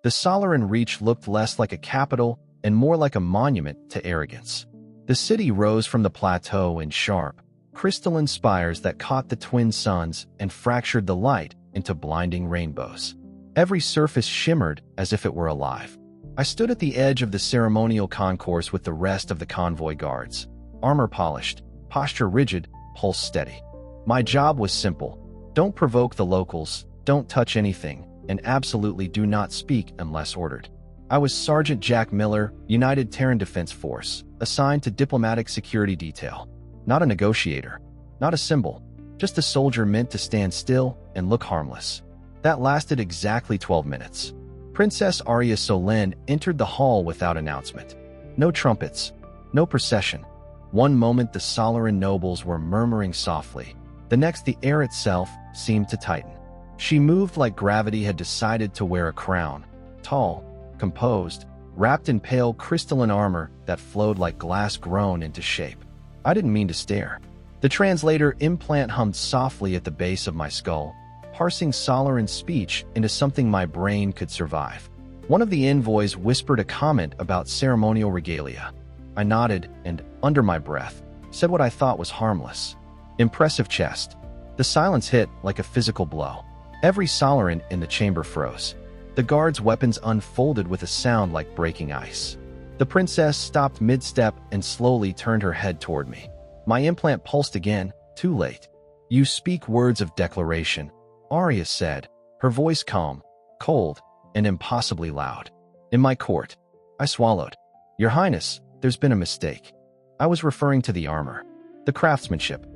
The Solaran Reach looked less like a capital and more like a monument to arrogance. The city rose from the plateau in sharp, crystalline spires that caught the twin suns and fractured the light into blinding rainbows. Every surface shimmered as if it were alive. I stood at the edge of the ceremonial concourse with the rest of the convoy guards, armor polished, posture rigid, pulse steady. My job was simple. Don't provoke the locals, don't touch anything, and absolutely do not speak unless ordered. I was Sergeant Jack Miller, United Terran Defense Force, assigned to Diplomatic Security Detail. Not a negotiator, not a symbol, just a soldier meant to stand still and look harmless. That lasted exactly 12 minutes. Princess Arya Solen entered the hall without announcement. No trumpets, no procession. One moment the Solaran nobles were murmuring softly. The next the air itself seemed to tighten. She moved like gravity had decided to wear a crown. Tall, composed, wrapped in pale crystalline armor that flowed like glass grown into shape. I didn't mean to stare. The translator implant hummed softly at the base of my skull, parsing Solaran speech into something my brain could survive. One of the envoys whispered a comment about ceremonial regalia. I nodded and, under my breath, said what I thought was harmless. Impressive chest. The silence hit like a physical blow. Every Solaran in the chamber froze. The guards' weapons unfolded with a sound like breaking ice. The princess stopped mid-step and slowly turned her head toward me. My implant pulsed again, too late. You speak words of declaration, Arya said, her voice calm, cold, and impossibly loud. In my court. I swallowed. Your Highness, there's been a mistake. I was referring to the armor, the craftsmanship.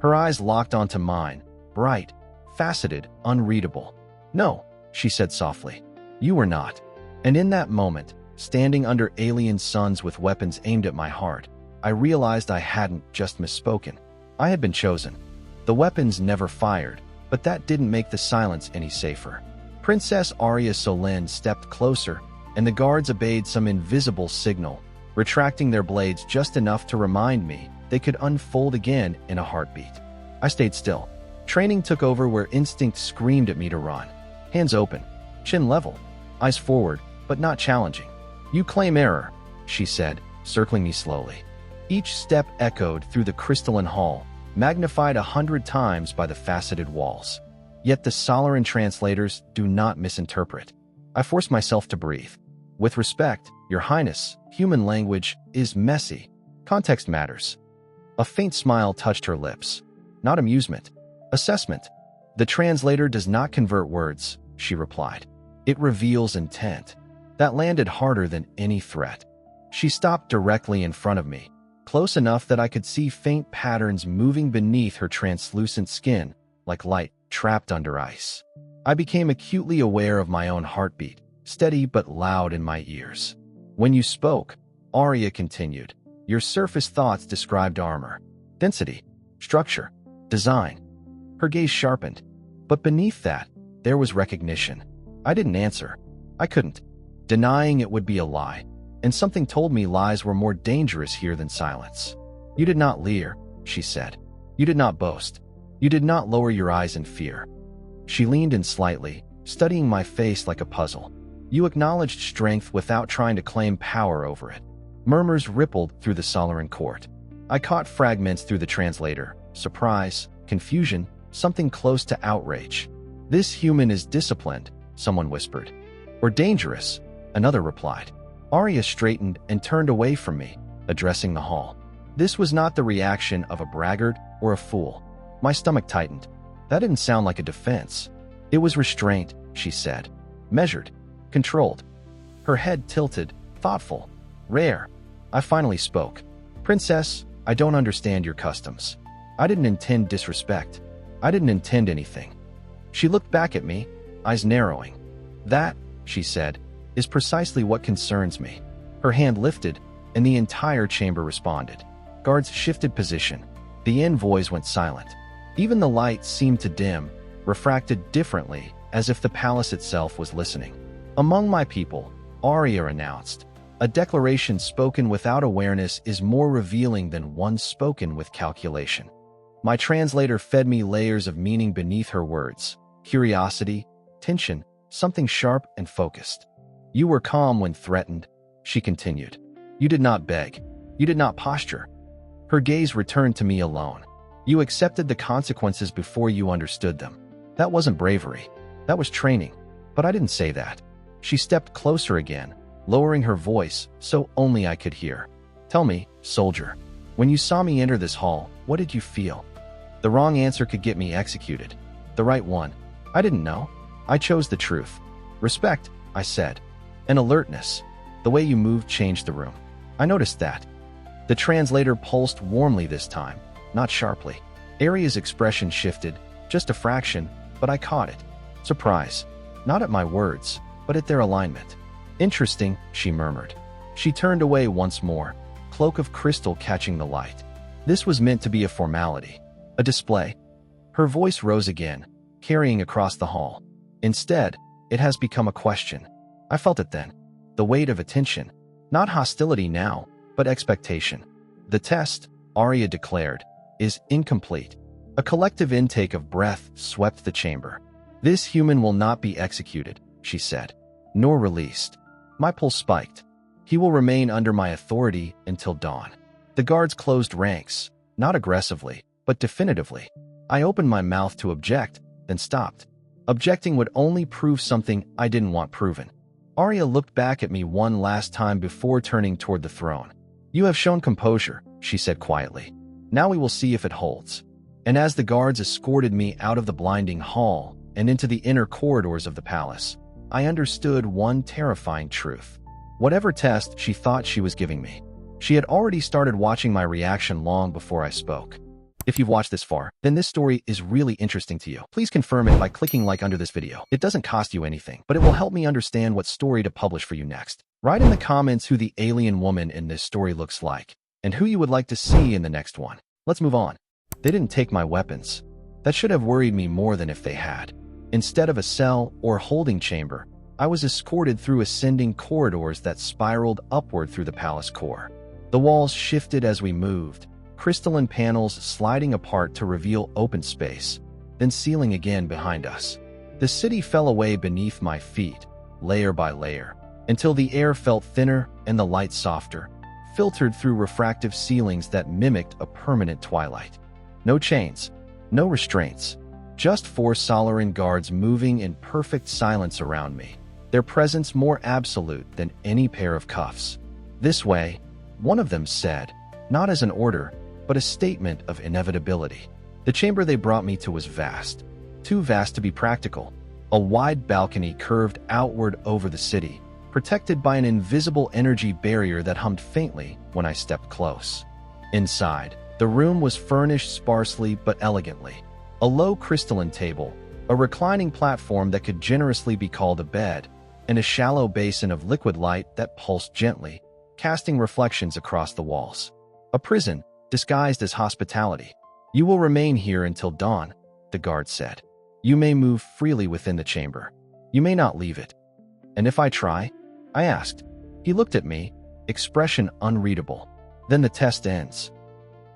Her eyes locked onto mine, bright, faceted, unreadable. No, she said softly. You were not. And in that moment, standing under alien suns with weapons aimed at my heart, I realized I hadn't just misspoken. I had been chosen. The weapons never fired, but that didn't make the silence any safer. Princess Arya Solen stepped closer, and the guards obeyed some invisible signal, retracting their blades just enough to remind me they could unfold again in a heartbeat. I stayed still. Training took over where instinct screamed at me to run. Hands open, chin level, eyes forward, but not challenging. You claim error, she said, circling me slowly. Each step echoed through the crystalline hall, magnified 100 times by the faceted walls. Yet the Solaran translators do not misinterpret. I forced myself to breathe. With respect, Your Highness, human language is messy. Context matters. A faint smile touched her lips. Not amusement. Assessment. The translator does not convert words, she replied. It reveals intent. That landed harder than any threat. She stopped directly in front of me, close enough that I could see faint patterns moving beneath her translucent skin, like light trapped under ice. I became acutely aware of my own heartbeat, steady but loud in my ears. When you spoke, Arya continued, your surface thoughts described armor, density, structure, design. Her gaze sharpened, but beneath that, there was recognition. I didn't answer. I couldn't. Denying it would be a lie, and something told me lies were more dangerous here than silence. You did not leer, she said. You did not boast. You did not lower your eyes in fear. She leaned in slightly, studying my face like a puzzle. You acknowledged strength without trying to claim power over it. Murmurs rippled through the Solaran court. I caught fragments through the translator. Surprise, confusion, something close to outrage. This human is disciplined, someone whispered. Or dangerous, another replied. Arya straightened and turned away from me, addressing the hall. This was not the reaction of a braggart or a fool. My stomach tightened. That didn't sound like a defense. It was restraint, she said. Measured, controlled. Her head tilted, thoughtful, rare. I finally spoke. Princess, I don't understand your customs. I didn't intend disrespect. I didn't intend anything. She looked back at me, eyes narrowing. That, she said, is precisely what concerns me. Her hand lifted, and the entire chamber responded. Guards shifted position. The envoys went silent. Even the light seemed to dim, refracted differently, as if the palace itself was listening. Among my people, Arya announced, a declaration spoken without awareness is more revealing than one spoken with calculation. My translator fed me layers of meaning beneath her words. Curiosity, tension, something sharp and focused. You were calm when threatened, she continued. You did not beg. You did not posture. Her gaze returned to me alone. You accepted the consequences before you understood them. That wasn't bravery. That was training. But I didn't say that. She stepped closer again, lowering her voice so only I could hear. Tell me, soldier, when you saw me enter this hall, what did you feel? The wrong answer could get me executed. The right one. I didn't know. I chose the truth. Respect, I said. And alertness. The way you moved changed the room. I noticed that. The translator pulsed warmly this time, not sharply. Aria's expression shifted, just a fraction, but I caught it. Surprise. Not at my words, but at their alignment. Interesting, she murmured. She turned away once more, cloak of crystal catching the light. This was meant to be a formality, a display. Her voice rose again, carrying across the hall. Instead, it has become a question. I felt it then. The weight of attention. Not hostility now, but expectation. The test, Aria declared, is incomplete. A collective intake of breath swept the chamber. This human will not be executed, she said, nor released. My pulse spiked. He will remain under my authority until dawn. The guards closed ranks, not aggressively, but definitively. I opened my mouth to object, then stopped. Objecting would only prove something I didn't want proven. Aria looked back at me one last time before turning toward the throne. You have shown composure, she said quietly. Now we will see if it holds. And as the guards escorted me out of the blinding hall and into the inner corridors of the palace, I understood one terrifying truth. Whatever test she thought she was giving me, she had already started watching my reaction long before I spoke. If you've watched this far, then this story is really interesting to you. Please confirm it by clicking like under this video. It doesn't cost you anything, but it will help me understand what story to publish for you next. Write in the comments who the alien woman in this story looks like, and who you would like to see in the next one. Let's move on. They didn't take my weapons. That should have worried me more than if they had. Instead of a cell or holding chamber, I was escorted through ascending corridors that spiraled upward through the palace core. The walls shifted as we moved, crystalline panels sliding apart to reveal open space, then sealing again behind us. The city fell away beneath my feet, layer by layer, until the air felt thinner and the light softer, filtered through refractive ceilings that mimicked a permanent twilight. No chains, no restraints, just 4 Solaran guards moving in perfect silence around me, their presence more absolute than any pair of cuffs. This way, one of them said, not as an order, but a statement of inevitability. The chamber they brought me to was vast, too vast to be practical. A wide balcony curved outward over the city, protected by an invisible energy barrier that hummed faintly when I stepped close. Inside, the room was furnished sparsely but elegantly. A low crystalline table, a reclining platform that could generously be called a bed, and a shallow basin of liquid light that pulsed gently, casting reflections across the walls. A prison, disguised as hospitality. You will remain here until dawn, the guard said. You may move freely within the chamber. You may not leave it. And if I try? I asked. He looked at me, expression unreadable. Then the test ends.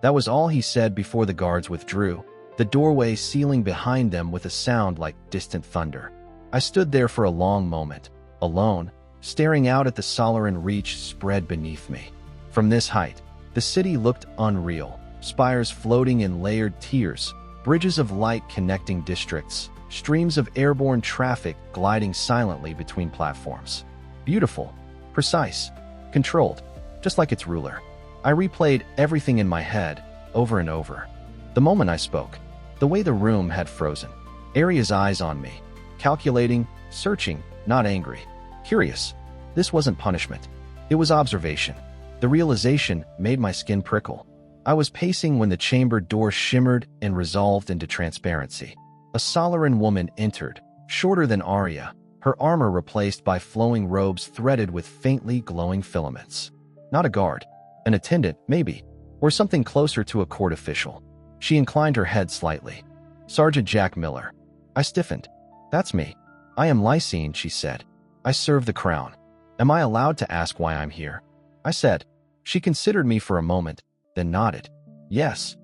That was all he said before the guards withdrew, the doorway sealing behind them with a sound like distant thunder. I stood there for a long moment, alone, staring out at the Solaran reach spread beneath me. From this height, the city looked unreal, spires floating in layered tiers, bridges of light connecting districts, streams of airborne traffic gliding silently between platforms. Beautiful, precise, controlled, just like its ruler. I replayed everything in my head, over and over. The moment I spoke, the way the room had frozen. Aria's eyes on me, calculating, searching, not angry. Curious. This wasn't punishment. It was observation. The realization made my skin prickle. I was pacing when the chamber door shimmered and resolved into transparency. A Solaran woman entered, shorter than Aria, her armor replaced by flowing robes threaded with faintly glowing filaments. Not a guard. An attendant, maybe, or something closer to a court official. She inclined her head slightly. Sergeant Jack Miller. I stiffened. That's me. I am Lysine, she said. I serve the crown. Am I allowed to ask why I'm here? I said. She considered me for a moment, then nodded. Yes.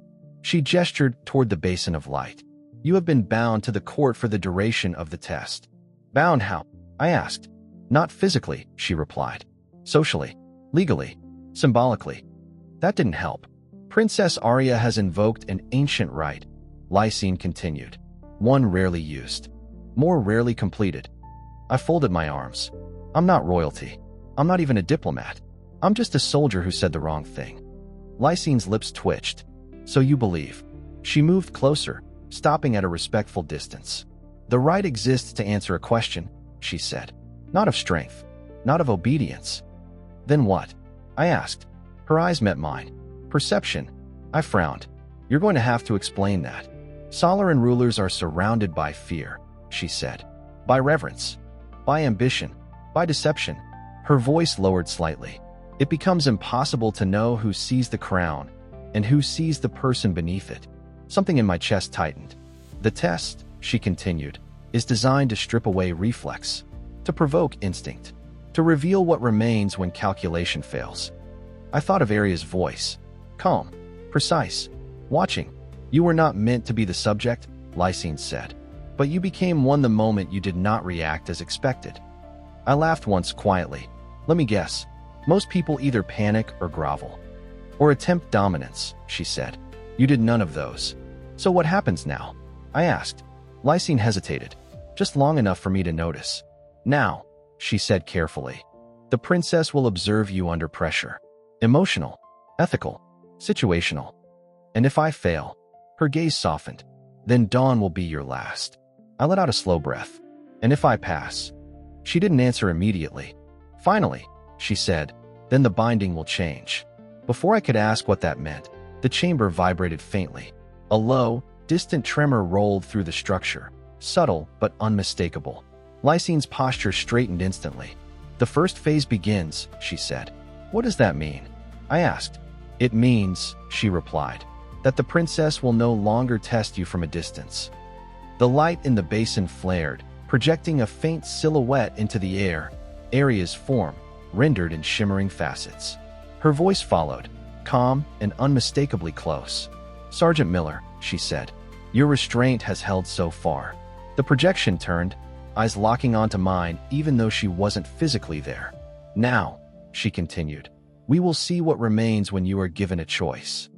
She gestured toward the basin of light. You have been bound to the court for the duration of the test. Bound how? I asked. Not physically, she replied. Socially, legally, symbolically. That didn't help. Princess Arya has invoked an ancient rite, Lysine continued. One rarely used. More rarely completed. I folded my arms. I'm not royalty. I'm not even a diplomat. I'm just a soldier who said the wrong thing. Lysine's lips twitched. So you believe. She moved closer, stopping at a respectful distance. The right exists to answer a question, she said. Not of strength. Not of obedience. Then what? I asked. Her eyes met mine. Perception. I frowned. You're going to have to explain that. Solaran rulers are surrounded by fear, she said. By reverence. By ambition. By deception. Her voice lowered slightly. It becomes impossible to know who sees the crown and who sees the person beneath it. Something in my chest tightened. The test, she continued, is designed to strip away reflex, to provoke instinct, to reveal what remains when calculation fails. I thought of Arya's voice. Calm, precise, watching. You were not meant to be the subject, Lysine said, but you became one the moment you did not react as expected. I laughed once quietly. Let me guess. Most people either panic or grovel. Or attempt dominance, she said. You did none of those. So what happens now? I asked. Lysine hesitated, just long enough for me to notice. Now, she said carefully, the princess will observe you under pressure. Emotional, ethical, situational. And if I fail, her gaze softened, then dawn will be your last. I let out a slow breath. And if I pass? She didn't answer immediately. Finally, she said, then the binding will change. Before I could ask what that meant, the chamber vibrated faintly. A low, distant tremor rolled through the structure, subtle but unmistakable. Lysine's posture straightened instantly. The first phase begins, she said. What does that mean? I asked. It means, she replied, that the princess will no longer test you from a distance. The light in the basin flared, projecting a faint silhouette into the air, Arya's form, rendered in shimmering facets. Her voice followed, calm and unmistakably close. Sergeant Miller, she said, your restraint has held so far. The projection turned, eyes locking onto mine even though she wasn't physically there. Now, she continued, we will see what remains when you are given a choice.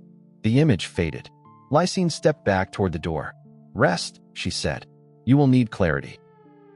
The image faded. Lysine stepped back toward the door. Rest, she said. You will need clarity.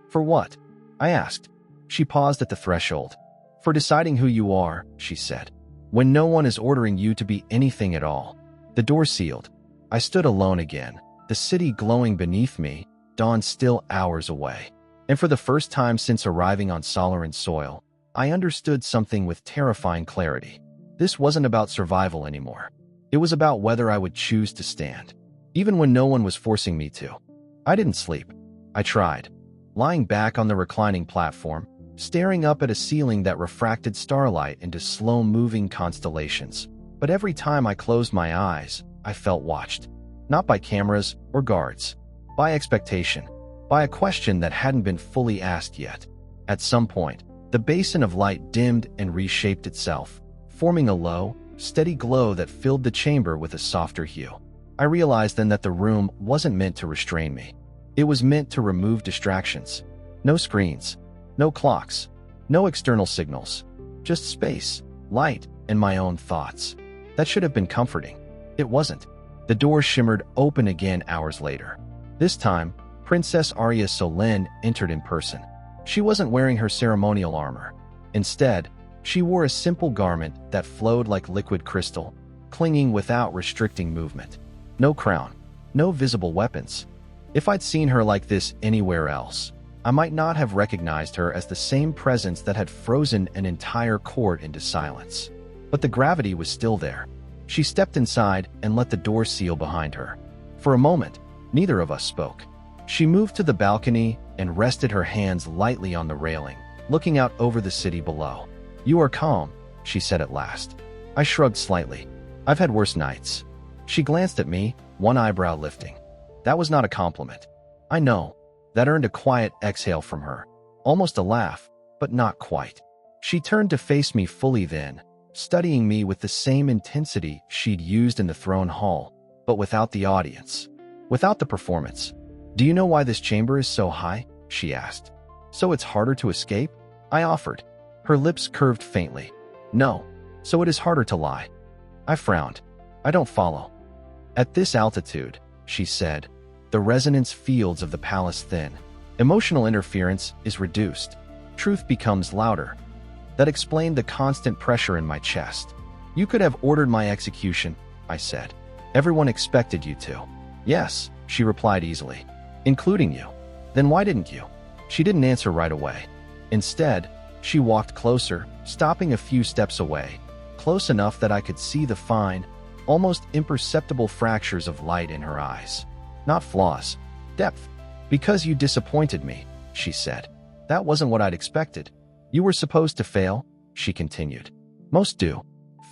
For what? I asked. She paused at the threshold. For deciding who you are, she said. When no one is ordering you to be anything at all. The door sealed. I stood alone again, the city glowing beneath me, dawn still hours away. And for the first time since arriving on Solaran soil, I understood something with terrifying clarity. This wasn't about survival anymore. It was about whether I would choose to stand, even when no one was forcing me to. I didn't sleep. I tried. Lying back on the reclining platform, staring up at a ceiling that refracted starlight into slow-moving constellations. But every time I closed my eyes, I felt watched. Not by cameras or guards. By expectation. By a question that hadn't been fully asked yet. At some point, the basin of light dimmed and reshaped itself, forming a low, steady glow that filled the chamber with a softer hue. I realized then that the room wasn't meant to restrain me. It was meant to remove distractions. No screens. No clocks. No external signals. Just space, light, and my own thoughts. That should have been comforting. It wasn't. The door shimmered open again hours later. This time, Princess Arya Solen entered in person. She wasn't wearing her ceremonial armor. Instead, she wore a simple garment that flowed like liquid crystal, clinging without restricting movement. No crown. No visible weapons. If I'd seen her like this anywhere else, I might not have recognized her as the same presence that had frozen an entire court into silence. But the gravity was still there. She stepped inside and let the door seal behind her. For a moment, neither of us spoke. She moved to the balcony and rested her hands lightly on the railing, looking out over the city below. You are calm, she said at last. I shrugged slightly. I've had worse nights. She glanced at me, one eyebrow lifting. That was not a compliment. I know. That earned a quiet exhale from her. Almost a laugh, but not quite. She turned to face me fully then, studying me with the same intensity she'd used in the throne hall, but without the audience. Without the performance. Do you know why this chamber is so high? She asked. So it's harder to escape? I offered. Her lips curved faintly. No, so it is harder to lie. I frowned. I don't follow. At this altitude, she said, the resonance fields of the palace thin. Emotional interference is reduced. Truth becomes louder. That explained the constant pressure in my chest. You could have ordered my execution, I said. Everyone expected you to. Yes, she replied easily. Including you. Then why didn't you? She didn't answer right away. Instead, she walked closer, stopping a few steps away, close enough that I could see the fine, almost imperceptible fractures of light in her eyes. Not flaws. Depth. Because you disappointed me, she said. That wasn't what I'd expected. You were supposed to fail, she continued. Most do.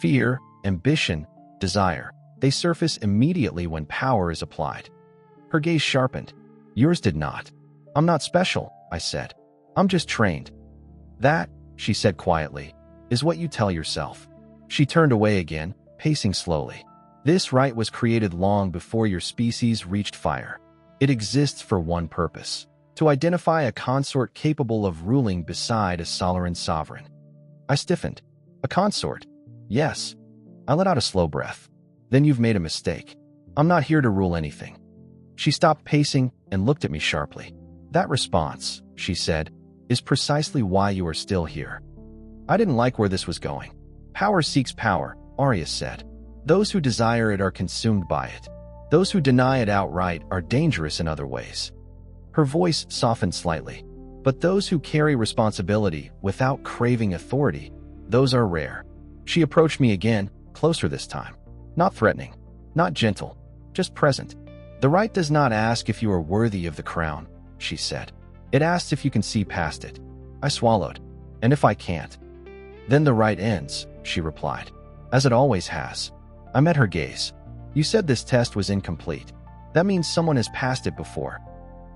Fear, ambition, desire. They surface immediately when power is applied. Her gaze sharpened. Yours did not. I'm not special, I said. I'm just trained. That, she said quietly, is what you tell yourself. She turned away again, pacing slowly. This right was created long before your species reached fire. It exists for one purpose: to identify a consort capable of ruling beside a Solaran sovereign. I stiffened. A consort? Yes. I let out a slow breath. Then you've made a mistake. I'm not here to rule anything. She stopped pacing and looked at me sharply. That response, she said, is precisely why you are still here. I didn't like where this was going. Power seeks power, Arya said. Those who desire it are consumed by it. Those who deny it outright are dangerous in other ways. Her voice softened slightly. But those who carry responsibility without craving authority, those are rare. She approached me again, closer this time. Not threatening, not gentle, just present. The right does not ask if you are worthy of the crown, she said. It asks if you can see past it. I swallowed. And if I can't? Then the right ends, she replied. As it always has. I met her gaze. You said this test was incomplete. That means someone has passed it before.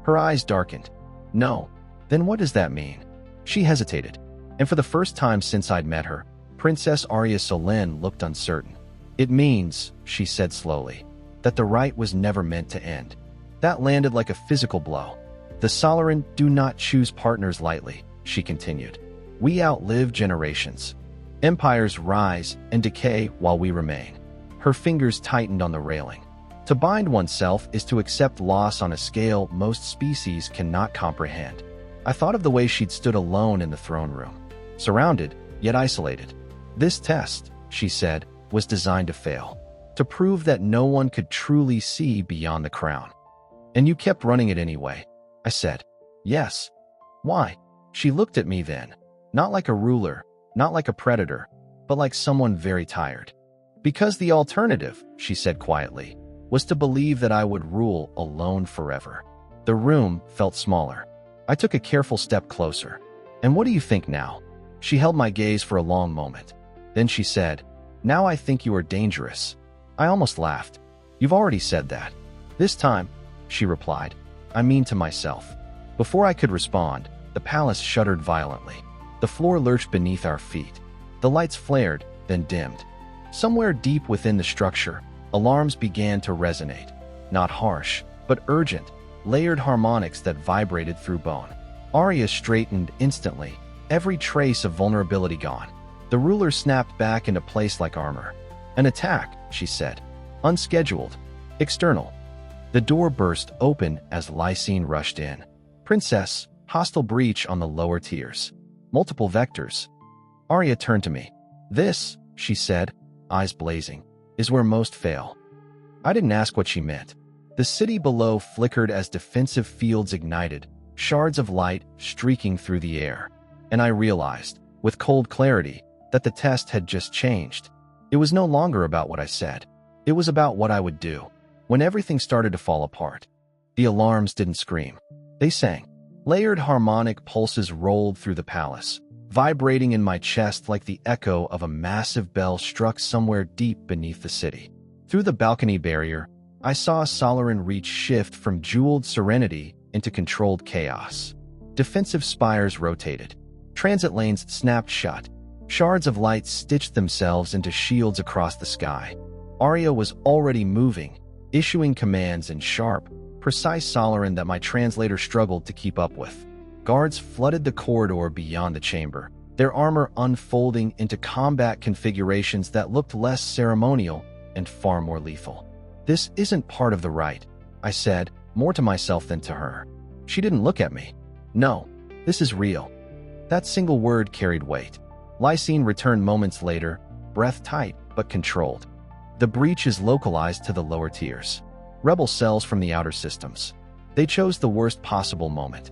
Her eyes darkened. No. Then what does that mean? She hesitated. And for the first time since I'd met her, Princess Arya Solen looked uncertain. It means, she said slowly, that the right was never meant to end. That landed like a physical blow. The Solaran do not choose partners lightly, she continued. We outlive generations. Empires rise and decay while we remain. Her fingers tightened on the railing. To bind oneself is to accept loss on a scale most species cannot comprehend. I thought of the way she'd stood alone in the throne room, surrounded, yet isolated. This test, she said, was designed to fail, to prove that no one could truly see beyond the crown. And you kept running it anyway, I said. Yes. Why? She looked at me then, not like a ruler, not like a predator, but like someone very tired. Because the alternative, she said quietly, was to believe that I would rule alone forever. The room felt smaller. I took a careful step closer. And what do you think now? She held my gaze for a long moment. Then she said, Now I think you are dangerous. I almost laughed. You've already said that. This time, she replied, I mean to myself. Before I could respond, the palace shuddered violently. The floor lurched beneath our feet. The lights flared, then dimmed. Somewhere deep within the structure, alarms began to resonate. Not harsh, but urgent, layered harmonics that vibrated through bone. Arya straightened instantly, every trace of vulnerability gone. The ruler snapped back into place like armor. An attack, she said. Unscheduled. External. The door burst open as Lysine rushed in. Princess, hostile breach on the lower tiers. Multiple vectors. Arya turned to me. This, she said, eyes blazing, is where most fail. I didn't ask what she meant. The city below flickered as defensive fields ignited, shards of light streaking through the air. And I realized, with cold clarity, that the test had just changed. It was no longer about what I said. It was about what I would do. When everything started to fall apart, the alarms didn't scream. They sang. Layered harmonic pulses rolled through the palace, vibrating in my chest like the echo of a massive bell struck somewhere deep beneath the city. Through the balcony barrier, I saw a Solaran reach shift from jeweled serenity into controlled chaos. Defensive spires rotated. Transit lanes snapped shut. Shards of light stitched themselves into shields across the sky. Arya was already moving, issuing commands in sharp, precise Solaran that my translator struggled to keep up with. Guards flooded the corridor beyond the chamber, their armor unfolding into combat configurations that looked less ceremonial and far more lethal. "This isn't part of the rite," I said, more to myself than to her. She didn't look at me. "No, this is real." That single word carried weight. Lysine returned moments later, breath tight but controlled. "The breach is localized to the lower tiers. Rebel cells from the outer systems. They chose the worst possible moment."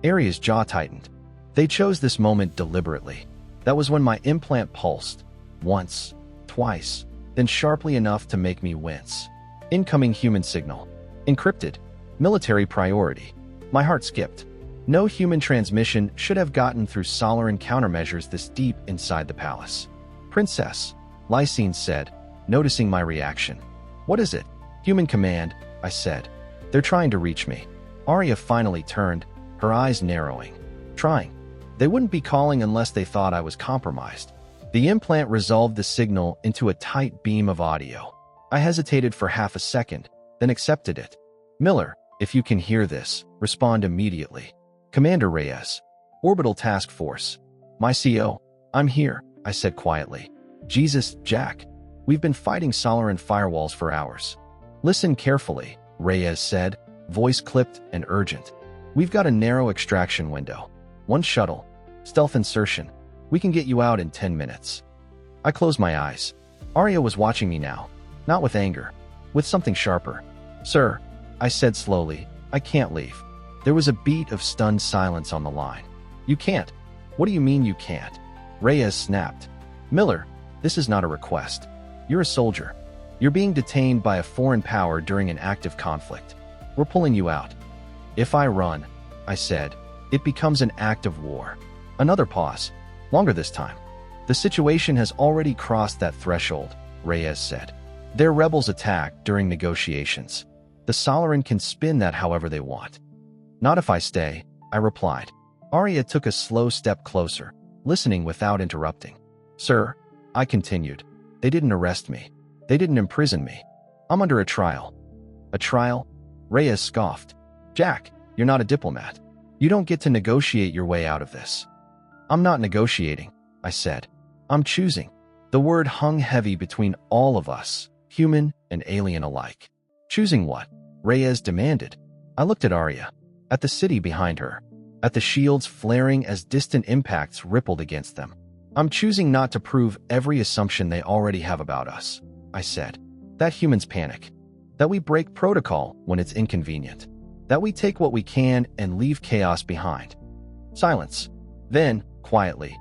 Aria's jaw tightened. They chose this moment deliberately. That was when my implant pulsed. Once, twice, then sharply enough to make me wince. Incoming human signal. Encrypted. Military priority. My heart skipped. No human transmission should have gotten through Solaran countermeasures this deep inside the palace. "Princess," Lysine said, noticing my reaction. "What is it?" "Human command," I said. "They're trying to reach me." Aria finally turned, her eyes narrowing. "Trying. They wouldn't be calling unless they thought I was compromised." The implant resolved the signal into a tight beam of audio. I hesitated for half a second, then accepted it. "Miller, if you can hear this, respond immediately." "Commander Reyes, Orbital Task Force." "My CO, I'm here," I said quietly. "Jesus, Jack. We've been fighting Solaran firewalls for hours." "Listen carefully," Reyes said, voice clipped and urgent. "We've got a narrow extraction window. One shuttle. Stealth insertion. We can get you out in 10 minutes. I closed my eyes. Aria was watching me now, not with anger, with something sharper. "Sir," I said slowly, "I can't leave." There was a beat of stunned silence on the line. "You can't." "What do you mean you can't?" Reyes snapped. "Miller, this is not a request. You're a soldier. You're being detained by a foreign power during an active conflict. We're pulling you out." "If I run," I said, "it becomes an act of war." Another pause. Longer this time. "The situation has already crossed that threshold," Reyes said. "Their rebels attacked during negotiations. The Solaran can spin that however they want." "Not if I stay," I replied. Aria took a slow step closer, listening without interrupting. "Sir," I continued, "they didn't arrest me. They didn't imprison me. I'm under a trial." "A trial?" Reyes scoffed. "Jack, you're not a diplomat. You don't get to negotiate your way out of this." "I'm not negotiating," I said. "I'm choosing." The word hung heavy between all of us, human and alien alike. "Choosing what?" Reyes demanded. I looked at Aria, at the city behind her, at the shields flaring as distant impacts rippled against them. "I'm choosing not to prove every assumption they already have about us," I said. "That humans panic. That we break protocol when it's inconvenient. That we take what we can and leave chaos behind." Silence. Then, quietly,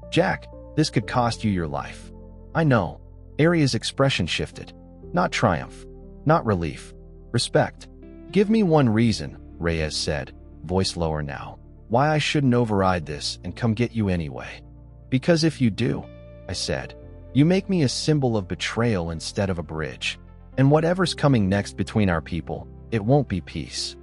"Jack, this could cost you your life." "I know." Aria's expression shifted. Not triumph. Not relief. Respect. "Give me one reason," Reyes said, voice lower now, "why I shouldn't override this and come get you anyway." "Because if you do," I said, "you make me a symbol of betrayal instead of a bridge. And whatever's coming next between our people, it won't be peace."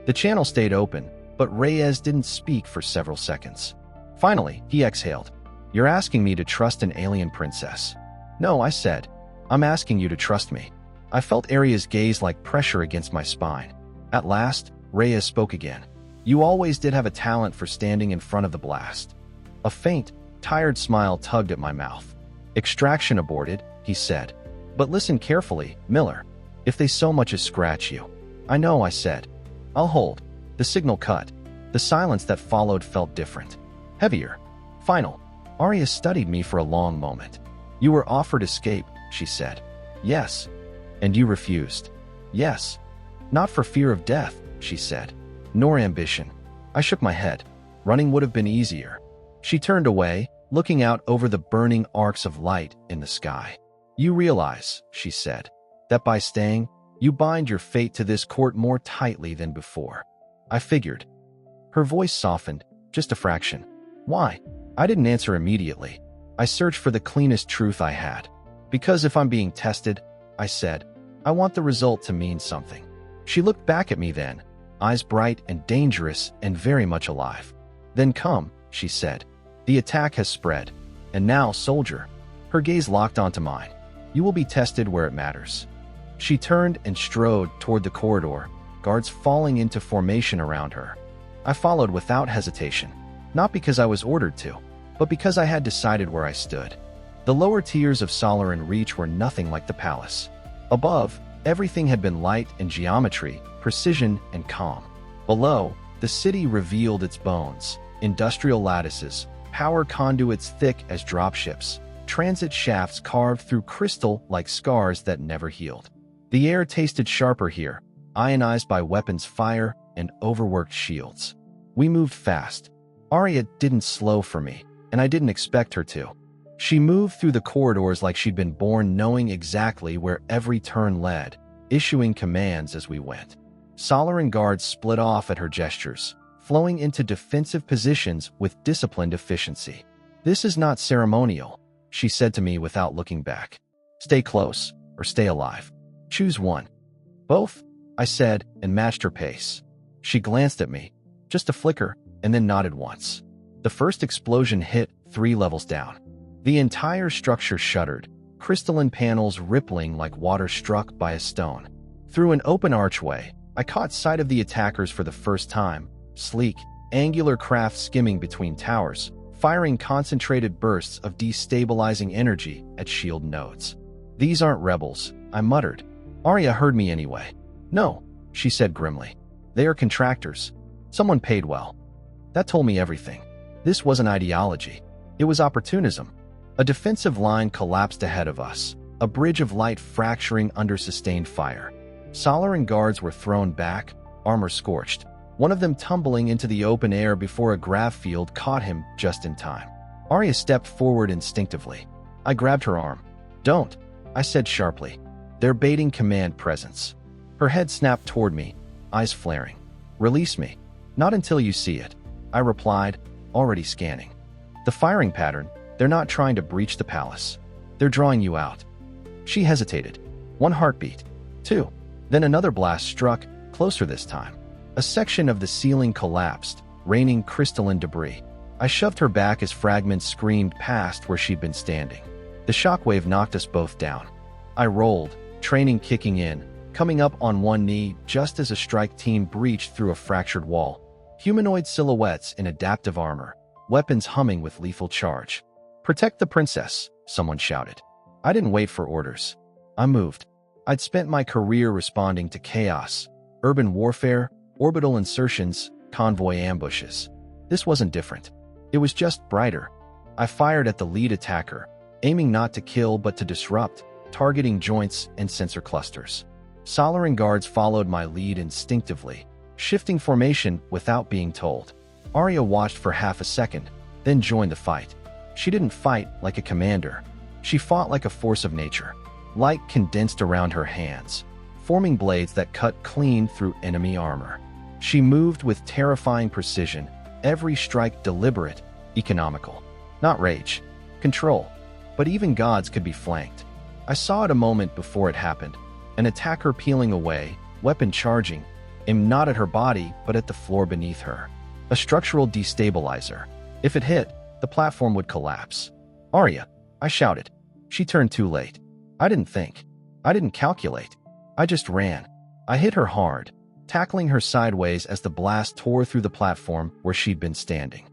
The channel stayed open, but Reyes didn't speak for several seconds. Finally, he exhaled. "You're asking me to trust an alien princess." "No," I said. "I'm asking you to trust me." I felt Aria's gaze like pressure against my spine. At last, Reyes spoke again. "You always did have a talent for standing in front of the blast." A faint, tired smile tugged at my mouth. "Extraction aborted," he said. "But listen carefully, Miller. If they so much as scratch you." "I know," I said. "I'll hold." The signal cut. The silence that followed felt different. Heavier. Final. Aria studied me for a long moment. "You were offered escape," she said. "Yes." "And you refused." "Yes." "Not for fear of death," she said. "Nor ambition." I shook my head. Running would have been easier. She turned away, looking out over the burning arcs of light in the sky. "You realize," she said, "that by staying, you bind your fate to this court more tightly than before." I figured. Her voice softened, just a fraction. "Why?" I didn't answer immediately. I searched for the cleanest truth I had. "Because if I'm being tested," I said, "I want the result to mean something." She looked back at me then, eyes bright and dangerous and very much alive. "Then come," she said. "The attack has spread. And now, soldier." Her gaze locked onto mine. "You will be tested where it matters." She turned and strode toward the corridor, guards falling into formation around her. I followed without hesitation, not because I was ordered to, but because I had decided where I stood. The lower tiers of Solaran Reach were nothing like the palace. Above, everything had been light and geometry, precision and calm. Below, the city revealed its bones, industrial lattices, power conduits thick as dropships, transit shafts carved through crystal like scars that never healed. The air tasted sharper here, ionized by weapons fire and overworked shields. We moved fast. Arya didn't slow for me, and I didn't expect her to. She moved through the corridors like she'd been born knowing exactly where every turn led, issuing commands as we went. Solaran guards split off at her gestures, flowing into defensive positions with disciplined efficiency. "This is not ceremonial," she said to me without looking back. "Stay close, or stay alive. Choose one." "Both," I said, and matched her pace. She glanced at me, just a flicker, and then nodded once. The first explosion hit 3 levels down. The entire structure shuddered, crystalline panels rippling like water struck by a stone. Through an open archway, I caught sight of the attackers for the first time, sleek, angular craft skimming between towers, firing concentrated bursts of destabilizing energy at shield nodes. "These aren't rebels," I muttered. Arya heard me anyway. "No," she said grimly. "They are contractors. Someone paid well." That told me everything. This wasn't ideology. It was opportunism. A defensive line collapsed ahead of us, a bridge of light fracturing under sustained fire. Solaran guards were thrown back, armor scorched, one of them tumbling into the open air before a grav field caught him just in time. Arya stepped forward instinctively. I grabbed her arm. "Don't," I said sharply. "They're baiting command presence." Her head snapped toward me, eyes flaring. "Release me." "Not until you see it," I replied, already scanning. "The firing pattern, they're not trying to breach the palace. They're drawing you out." She hesitated. 1 heartbeat. 2. Then another blast struck, closer this time. A section of the ceiling collapsed, raining crystalline debris. I shoved her back as fragments screamed past where she'd been standing. The shockwave knocked us both down. I rolled, training kicking in, coming up on one knee just as a strike team breached through a fractured wall. Humanoid silhouettes in adaptive armor, weapons humming with lethal charge. "Protect the princess," someone shouted. I didn't wait for orders. I moved. I'd spent my career responding to chaos, urban warfare, orbital insertions, convoy ambushes. This wasn't different. It was just brighter. I fired at the lead attacker, aiming not to kill but to disrupt, targeting joints and sensor clusters. Solaran guards followed my lead instinctively, shifting formation without being told. Arya watched for half a second, then joined the fight. She didn't fight like a commander. She fought like a force of nature. Light condensed around her hands, forming blades that cut clean through enemy armor. She moved with terrifying precision, every strike deliberate, economical. Not rage, control. But even gods could be flanked. I saw it a moment before it happened. An attacker peeling away, weapon charging, aimed not at her body but at the floor beneath her. A structural destabilizer. If it hit, the platform would collapse. "Arya," I shouted. She turned too late. I didn't think. I didn't calculate. I just ran. I hit her hard, tackling her sideways as the blast tore through the platform where she'd been standing.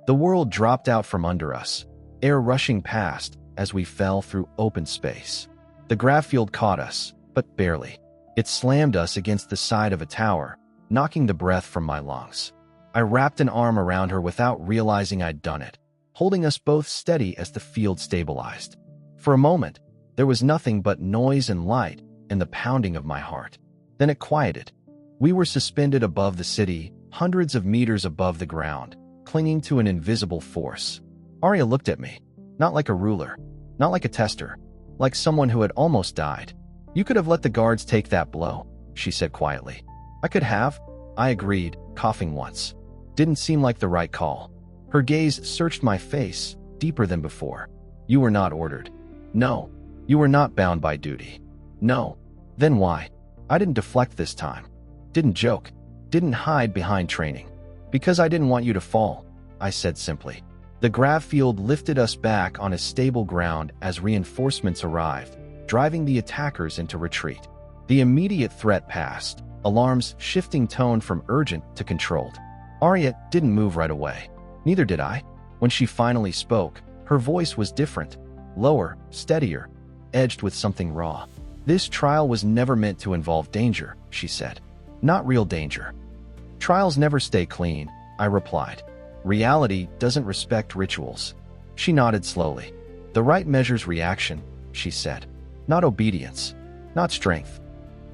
The world dropped out from under us, air rushing past as we fell through open space. The grav field caught us, but barely. It slammed us against the side of a tower, knocking the breath from my lungs. I wrapped an arm around her without realizing I'd done it, holding us both steady as the field stabilized. For a moment, there was nothing but noise and light and the pounding of my heart. Then it quieted. We were suspended above the city, hundreds of meters above the ground, clinging to an invisible force. Arya looked at me, not like a ruler, not like a tester, like someone who had almost died. "You could have let the guards take that blow," she said quietly. "I could have," I agreed, coughing once. Didn't seem like the right call. Her gaze searched my face, deeper than before. "You were not ordered." "No." "You were not bound by duty." "No." "Then why?" I didn't deflect this time. Didn't joke. Didn't hide behind training. "Because I didn't want you to fall," I said simply. The grav field lifted us back on a stable ground as reinforcements arrived, driving the attackers into retreat. The immediate threat passed, alarms shifting tone from urgent to controlled. Arya didn't move right away. Neither did I. When she finally spoke, her voice was different, lower, steadier, edged with something raw. This trial was never meant to involve danger, she said. Not real danger. Trials never stay clean, I replied. Reality doesn't respect rituals. She nodded slowly. The right measures reaction, she said. Not obedience. Not strength.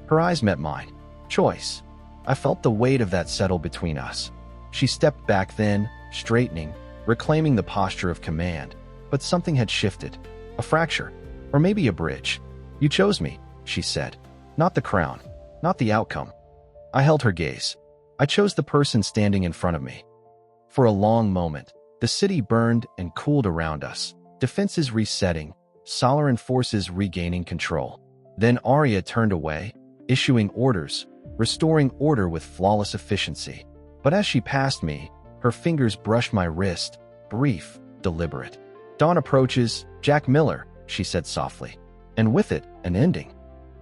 Her eyes met mine. Choice. I felt the weight of that settle between us. She stepped back then, straightening, reclaiming the posture of command. But something had shifted. A fracture. Or maybe a bridge. You chose me, she said. Not the crown. Not the outcome. I held her gaze. I chose the person standing in front of me. For a long moment, the city burned and cooled around us. Defenses resetting, Solaran forces regaining control. Then Arya turned away, issuing orders, restoring order with flawless efficiency. But as she passed me, her fingers brushed my wrist, brief, deliberate. Dawn approaches, Jack Miller, she said softly. And with it, an ending.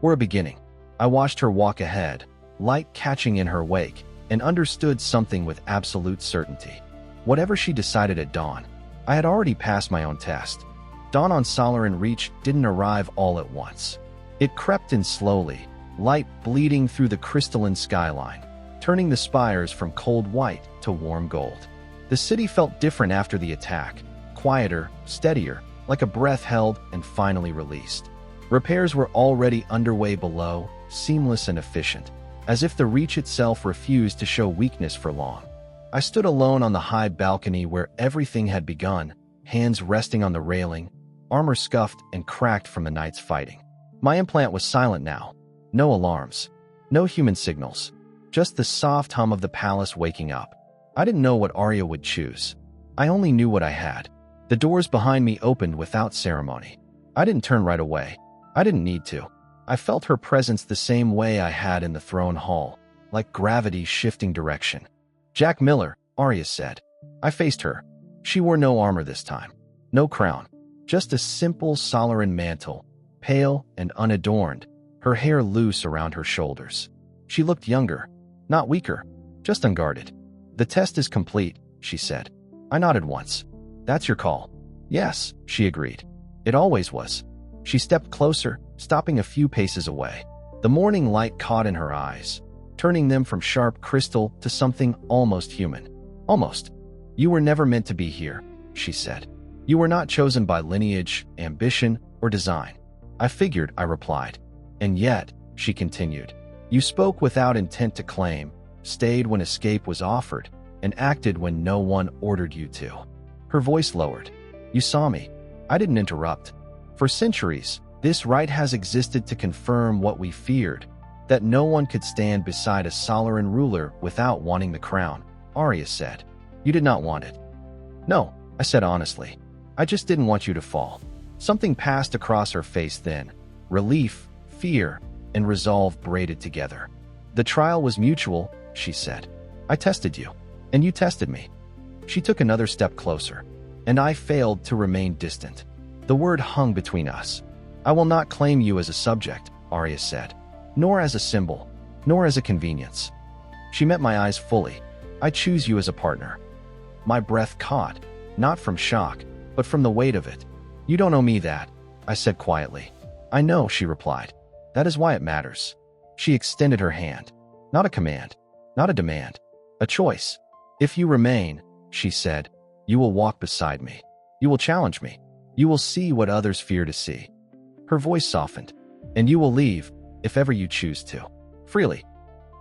Or a beginning. I watched her walk ahead, light catching in her wake, and understood something with absolute certainty. Whatever she decided at dawn, I had already passed my own test. Dawn on Solaran Reach didn't arrive all at once. It crept in slowly, light bleeding through the crystalline skyline, turning the spires from cold white to warm gold. The city felt different after the attack, quieter, steadier, like a breath held and finally released. Repairs were already underway below, seamless and efficient, as if the Reach itself refused to show weakness for long. I stood alone on the high balcony where everything had begun, hands resting on the railing, armor scuffed and cracked from the night's fighting. My implant was silent now. No alarms. No human signals. Just the soft hum of the palace waking up. I didn't know what Arya would choose. I only knew what I had. The doors behind me opened without ceremony. I didn't turn right away. I didn't need to. I felt her presence the same way I had in the throne hall, like gravity shifting direction. Jack Miller, Arya said. I faced her. She wore no armor this time. No crown. Just a simple Solaran mantle, pale and unadorned, her hair loose around her shoulders. She looked younger, not weaker, just unguarded. The test is complete, she said. I nodded once. That's your call. Yes, she agreed. It always was. She stepped closer, stopping a few paces away. The morning light caught in her eyes, turning them from sharp crystal to something almost human. Almost. You were never meant to be here, she said. You were not chosen by lineage, ambition, or design. I figured, I replied. And yet, she continued, you spoke without intent to claim, stayed when escape was offered, and acted when no one ordered you to. Her voice lowered. You saw me. I didn't interrupt. For centuries, this right has existed to confirm what we feared, that no one could stand beside a Solaran ruler without wanting the crown, Arya said. You did not want it. No, I said honestly. I just didn't want you to fall. Something passed across her face then. Relief, fear, and resolve braided together. The trial was mutual, she said. I tested you, and you tested me. She took another step closer, and I failed to remain distant. The word hung between us. I will not claim you as a subject, Arya said, nor as a symbol, nor as a convenience. She met my eyes fully. I choose you as a partner. My breath caught, not from shock, but from the weight of it. You don't owe me that, I said quietly. I know, she replied. That is why it matters. She extended her hand. Not a command, not a demand, a choice. If you remain, she said, you will walk beside me. You will challenge me. You will see what others fear to see. Her voice softened. And you will leave, if ever you choose to. Freely.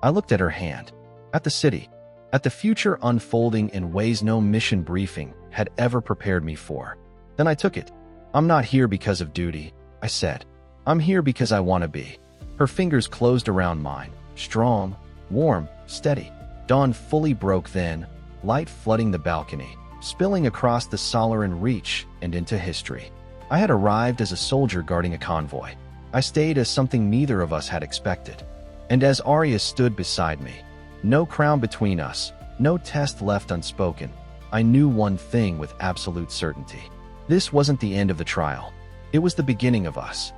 I looked at her hand. At the city. At the future unfolding in ways no mission briefing had ever prepared me for. Then I took it. I'm not here because of duty, I said. I'm here because I want to be. Her fingers closed around mine. Strong, warm, steady. Dawn fully broke then, light flooding the balcony, spilling across the Solaran Reach and into history. I had arrived as a soldier guarding a convoy. I stayed as something neither of us had expected. And as Arya stood beside me, no crown between us, no test left unspoken, I knew one thing with absolute certainty. This wasn't the end of the trial. It was the beginning of us.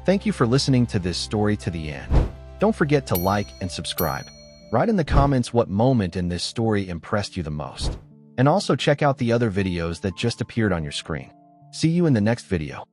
Thank you for listening to this story to the end. Don't forget to like and subscribe. Write in the comments what moment in this story impressed you the most. And also check out the other videos that just appeared on your screen. See you in the next video.